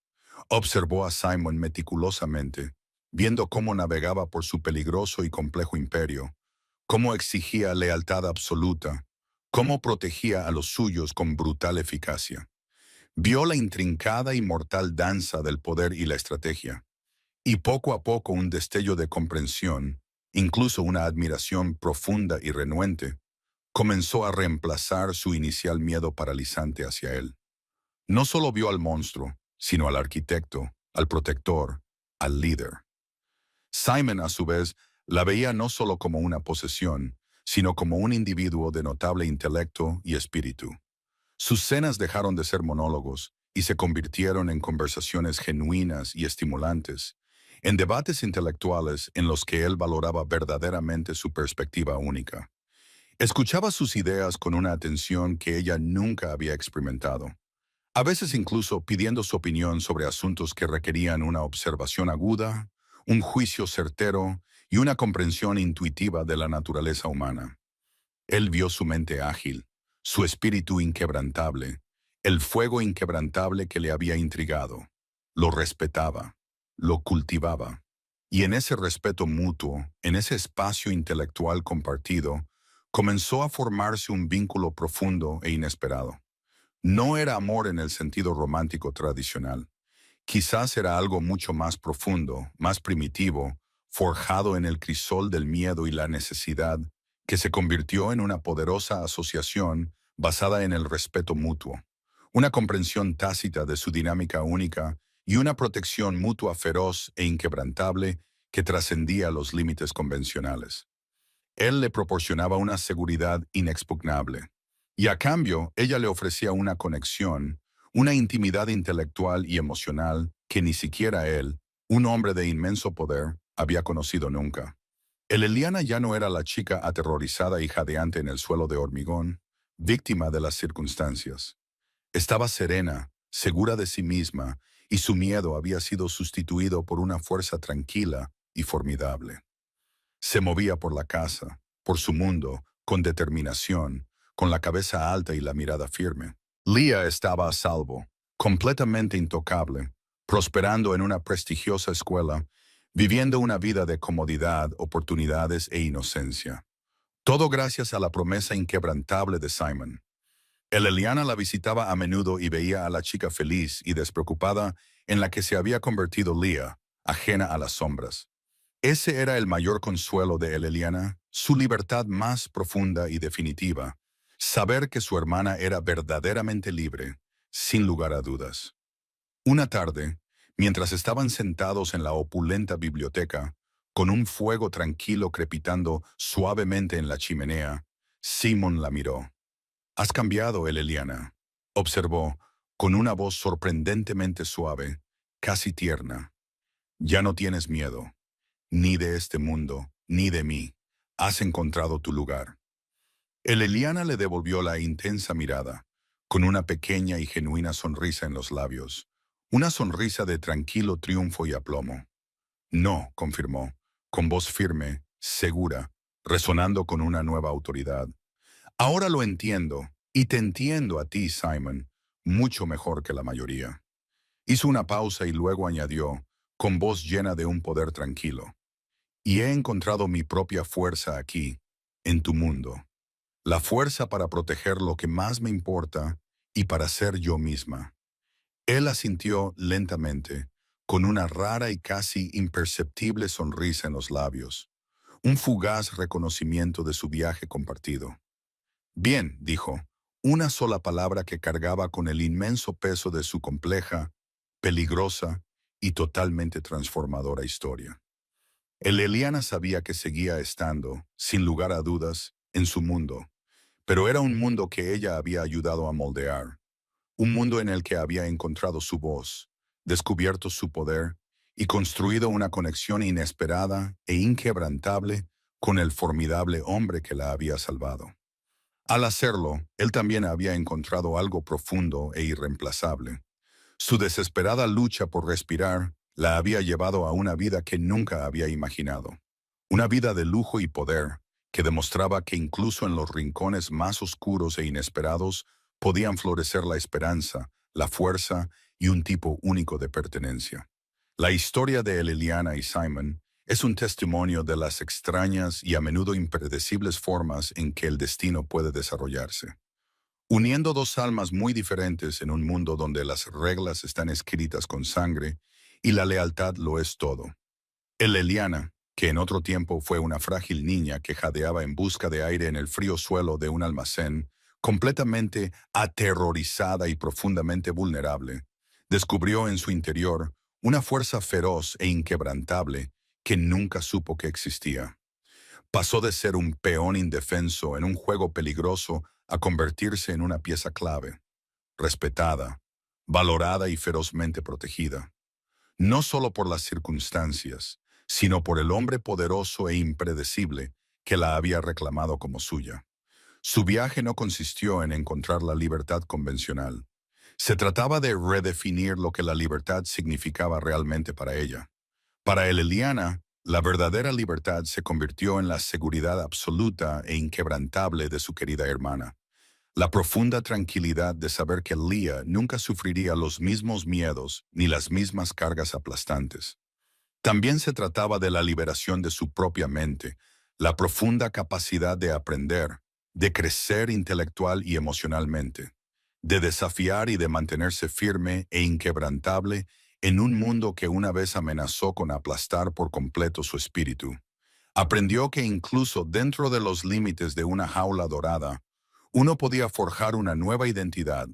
Observó a Simon meticulosamente, viendo cómo navegaba por su peligroso y complejo imperio, cómo exigía lealtad absoluta, cómo protegía a los suyos con brutal eficacia. Vio la intrincada y mortal danza del poder y la estrategia, y poco a poco un destello de comprensión, incluso una admiración profunda y renuente, comenzó a reemplazar su inicial miedo paralizante hacia él. No solo vio al monstruo, sino al arquitecto, al protector, al líder. Simon, a su vez, la veía no solo como una posesión, sino como un individuo de notable intelecto y espíritu. Sus cenas dejaron de ser monólogos y se convirtieron en conversaciones genuinas y estimulantes, en debates intelectuales en los que él valoraba verdaderamente su perspectiva única. Escuchaba sus ideas con una atención que ella nunca había experimentado, a veces incluso pidiendo su opinión sobre asuntos que requerían una observación aguda, un juicio certero y una comprensión intuitiva de la naturaleza humana. Él vio su mente ágil, su espíritu inquebrantable, el fuego inquebrantable que le había intrigado. Lo respetaba, lo cultivaba. Y en ese respeto mutuo, en ese espacio intelectual compartido, comenzó a formarse un vínculo profundo e inesperado. No era amor en el sentido romántico tradicional. Quizás era algo mucho más profundo, más primitivo, forjado en el crisol del miedo y la necesidad, que se convirtió en una poderosa asociación basada en el respeto mutuo, una comprensión tácita de su dinámica única y una protección mutua feroz e inquebrantable que trascendía los límites convencionales. Él le proporcionaba una seguridad inexpugnable, y a cambio ella le ofrecía una conexión, una intimidad intelectual y emocional que ni siquiera él, un hombre de inmenso poder, había conocido nunca. El Eliana ya no era la chica aterrorizada y jadeante en el suelo de hormigón, víctima de las circunstancias. Estaba serena, segura de sí misma, y su miedo había sido sustituido por una fuerza tranquila y formidable. Se movía por la casa, por su mundo, con determinación, con la cabeza alta y la mirada firme. Leah estaba a salvo, completamente intocable, prosperando en una prestigiosa escuela, viviendo una vida de comodidad, oportunidades e inocencia. Todo gracias a la promesa inquebrantable de Simon. El Eliana la visitaba a menudo y veía a la chica feliz y despreocupada en la que se había convertido Leah, ajena a las sombras. Ese era el mayor consuelo de Eliana, su libertad más profunda y definitiva, saber que su hermana era verdaderamente libre, sin lugar a dudas. Una tarde, mientras estaban sentados en la opulenta biblioteca, con un fuego tranquilo crepitando suavemente en la chimenea, Simon la miró. «Has cambiado, Eliana», observó, con una voz sorprendentemente suave, casi tierna. «Ya no tienes miedo, ni de este mundo, ni de mí. Has encontrado tu lugar». El Eliana le devolvió la intensa mirada, con una pequeña y genuina sonrisa en los labios, una sonrisa de tranquilo triunfo y aplomo. «No», confirmó, con voz firme, segura, resonando con una nueva autoridad. «Ahora lo entiendo, y te entiendo a ti, Simon, mucho mejor que la mayoría». Hizo una pausa y luego añadió, con voz llena de un poder tranquilo. «Y he encontrado mi propia fuerza aquí, en tu mundo. La fuerza para proteger lo que más me importa y para ser yo misma». Él asintió lentamente, con una rara y casi imperceptible sonrisa en los labios, un fugaz reconocimiento de su viaje compartido. «Bien», dijo, una sola palabra que cargaba con el inmenso peso de su compleja, peligrosa y totalmente transformadora historia. El Eliana sabía que seguía estando, sin lugar a dudas, en su mundo, pero era un mundo que ella había ayudado a moldear, un mundo en el que había encontrado su voz, descubierto su poder y construido una conexión inesperada e inquebrantable con el formidable hombre que la había salvado. Al hacerlo, él también había encontrado algo profundo e irreemplazable. Su desesperada lucha por respirar la había llevado a una vida que nunca había imaginado. Una vida de lujo y poder, que demostraba que incluso en los rincones más oscuros e inesperados podían florecer la esperanza, la fuerza y un tipo único de pertenencia. La historia de Eliana y Simon es un testimonio de las extrañas y a menudo impredecibles formas en que el destino puede desarrollarse, uniendo dos almas muy diferentes en un mundo donde las reglas están escritas con sangre y la lealtad lo es todo. El Eliana, que en otro tiempo fue una frágil niña que jadeaba en busca de aire en el frío suelo de un almacén, completamente aterrorizada y profundamente vulnerable, descubrió en su interior una fuerza feroz e inquebrantable que nunca supo que existía. Pasó de ser un peón indefenso en un juego peligroso a convertirse en una pieza clave, respetada, valorada y ferozmente protegida, no solo por las circunstancias, sino por el hombre poderoso e impredecible que la había reclamado como suya. Su viaje no consistió en encontrar la libertad convencional. Se trataba de redefinir lo que la libertad significaba realmente para ella. Para Eliana, la verdadera libertad se convirtió en la seguridad absoluta e inquebrantable de su querida hermana. La profunda tranquilidad de saber que Leah nunca sufriría los mismos miedos ni las mismas cargas aplastantes. También se trataba de la liberación de su propia mente, la profunda capacidad de aprender, de crecer intelectual y emocionalmente, de desafiar y de mantenerse firme e inquebrantable en un mundo que una vez amenazó con aplastar por completo su espíritu. Aprendió que incluso dentro de los límites de una jaula dorada, uno podía forjar una nueva identidad,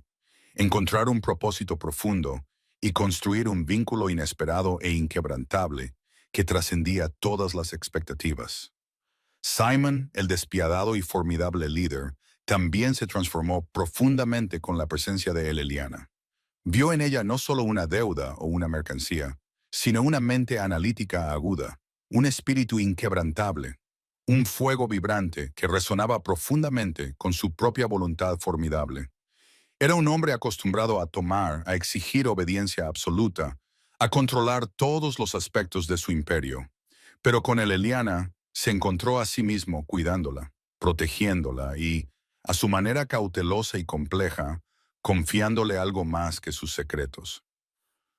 encontrar un propósito profundo y construir un vínculo inesperado e inquebrantable que trascendía todas las expectativas. Simon, el despiadado y formidable líder, también se transformó profundamente con la presencia de Eliana. Vio en ella no solo una deuda o una mercancía, sino una mente analítica aguda, un espíritu inquebrantable, un fuego vibrante que resonaba profundamente con su propia voluntad formidable. Era un hombre acostumbrado a tomar, a exigir obediencia absoluta, a controlar todos los aspectos de su imperio. Pero con Eliana se encontró a sí mismo cuidándola, protegiéndola y, a su manera cautelosa y compleja, confiándole algo más que sus secretos.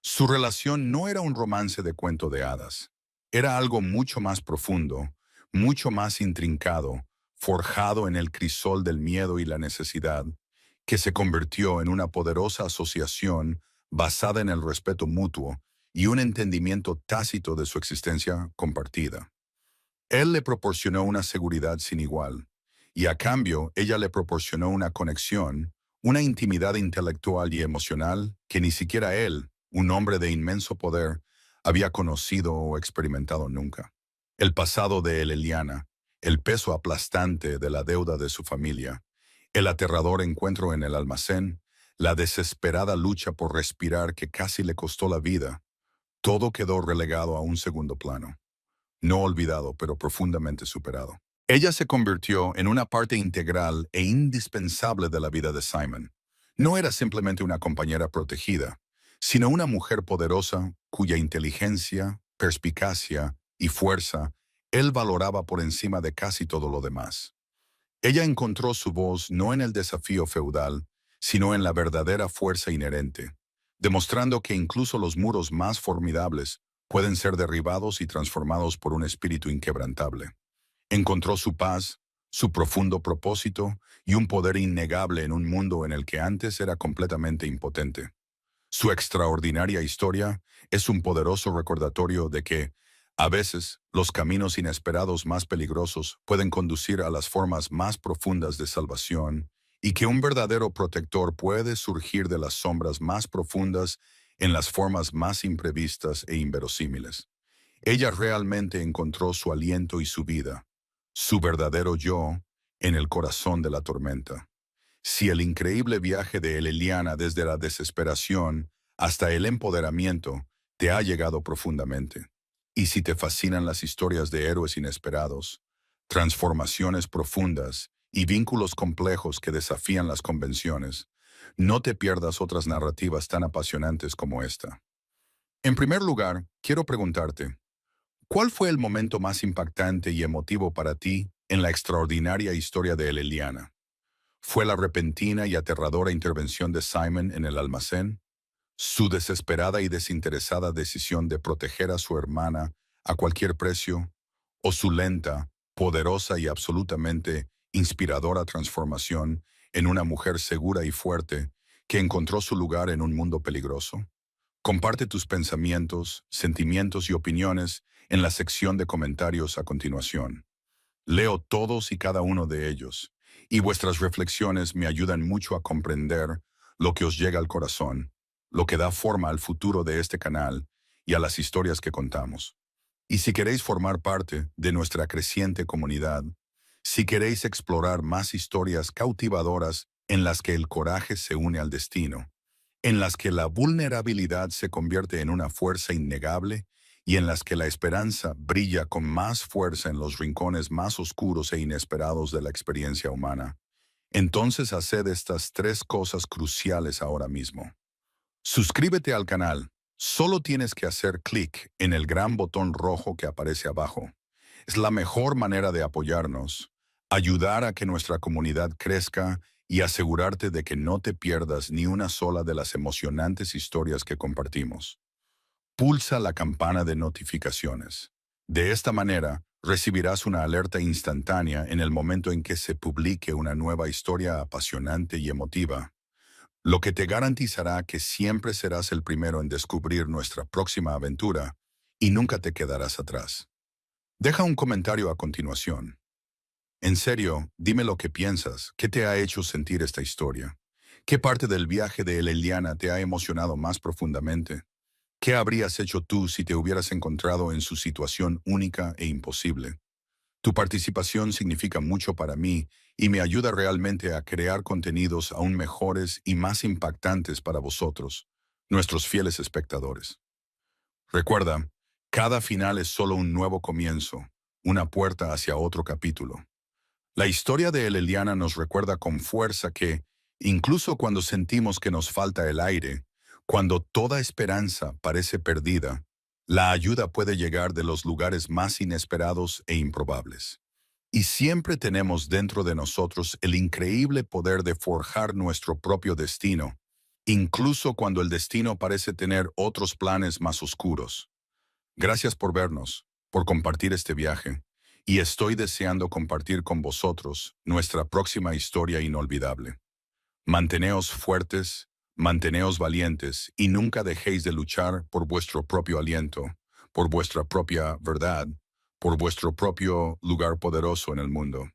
Su relación no era un romance de cuento de hadas. Era algo mucho más profundo, mucho más intrincado, forjado en el crisol del miedo y la necesidad, que se convirtió en una poderosa asociación basada en el respeto mutuo y un entendimiento tácito de su existencia compartida. Él le proporcionó una seguridad sin igual, y a cambio ella le proporcionó una conexión, una intimidad intelectual y emocional que ni siquiera él, un hombre de inmenso poder, había conocido o experimentado nunca. El pasado de Eliana, el peso aplastante de la deuda de su familia, el aterrador encuentro en el almacén, la desesperada lucha por respirar que casi le costó la vida, todo quedó relegado a un segundo plano. No olvidado, pero profundamente superado. Ella se convirtió en una parte integral e indispensable de la vida de Simon. No era simplemente una compañera protegida, sino una mujer poderosa cuya inteligencia, perspicacia y fuerza él valoraba por encima de casi todo lo demás. Ella encontró su voz no en el desafío feudal, sino en la verdadera fuerza inherente, demostrando que incluso los muros más formidables pueden ser derribados y transformados por un espíritu inquebrantable. Encontró su paz, su profundo propósito y un poder innegable en un mundo en el que antes era completamente impotente. Su extraordinaria historia es un poderoso recordatorio de que, a veces, los caminos inesperados más peligrosos pueden conducir a las formas más profundas de salvación y que un verdadero protector puede surgir de las sombras más profundas en las formas más imprevistas e inverosímiles. Ella realmente encontró su aliento y su vida, su verdadero yo, en el corazón de la tormenta. Si el increíble viaje de Eliana desde la desesperación hasta el empoderamiento te ha llegado profundamente, y si te fascinan las historias de héroes inesperados, transformaciones profundas y vínculos complejos que desafían las convenciones, no te pierdas otras narrativas tan apasionantes como esta. En primer lugar, quiero preguntarte, ¿cuál fue el momento más impactante y emotivo para ti en la extraordinaria historia de Eliana? ¿Fue la repentina y aterradora intervención de Simon en el almacén? ¿Su desesperada y desinteresada decisión de proteger a su hermana a cualquier precio? ¿O su lenta, poderosa y absolutamente inspiradora transformación en una mujer segura y fuerte que encontró su lugar en un mundo peligroso? Comparte tus pensamientos, sentimientos y opiniones en la sección de comentarios a continuación. Leo todos y cada uno de ellos, y vuestras reflexiones me ayudan mucho a comprender lo que os llega al corazón, lo que da forma al futuro de este canal y a las historias que contamos. Y si queréis formar parte de nuestra creciente comunidad, si queréis explorar más historias cautivadoras en las que el coraje se une al destino, en las que la vulnerabilidad se convierte en una fuerza innegable y en las que la esperanza brilla con más fuerza en los rincones más oscuros e inesperados de la experiencia humana, Entonces haced estas tres cosas cruciales ahora mismo. Suscríbete al canal. Solo tienes que hacer clic en el gran botón rojo que aparece abajo. Es la mejor manera de apoyarnos, ayudar a que nuestra comunidad crezca y asegurarte de que no te pierdas ni una sola de las emocionantes historias que compartimos. Pulsa la campana de notificaciones. De esta manera, recibirás una alerta instantánea en el momento en que se publique una nueva historia apasionante y emotiva, lo que te garantizará que siempre serás el primero en descubrir nuestra próxima aventura y nunca te quedarás atrás. Deja un comentario a continuación. En serio, dime lo que piensas. ¿Qué te ha hecho sentir esta historia? ¿Qué parte del viaje de Eliana te ha emocionado más profundamente? ¿Qué habrías hecho tú si te hubieras encontrado en su situación única e imposible? Tu participación significa mucho para mí y me ayuda realmente a crear contenidos aún mejores y más impactantes para vosotros, nuestros fieles espectadores. Recuerda, cada final es solo un nuevo comienzo, una puerta hacia otro capítulo. La historia de Eliana nos recuerda con fuerza que, incluso cuando sentimos que nos falta el aire, cuando toda esperanza parece perdida, la ayuda puede llegar de los lugares más inesperados e improbables. Y siempre tenemos dentro de nosotros el increíble poder de forjar nuestro propio destino, incluso cuando el destino parece tener otros planes más oscuros. Gracias por vernos, por compartir este viaje, y estoy deseando compartir con vosotros nuestra próxima historia inolvidable. Manteneos fuertes, manteneos valientes y nunca dejéis de luchar por vuestro propio aliento, por vuestra propia verdad, por vuestro propio lugar poderoso en el mundo.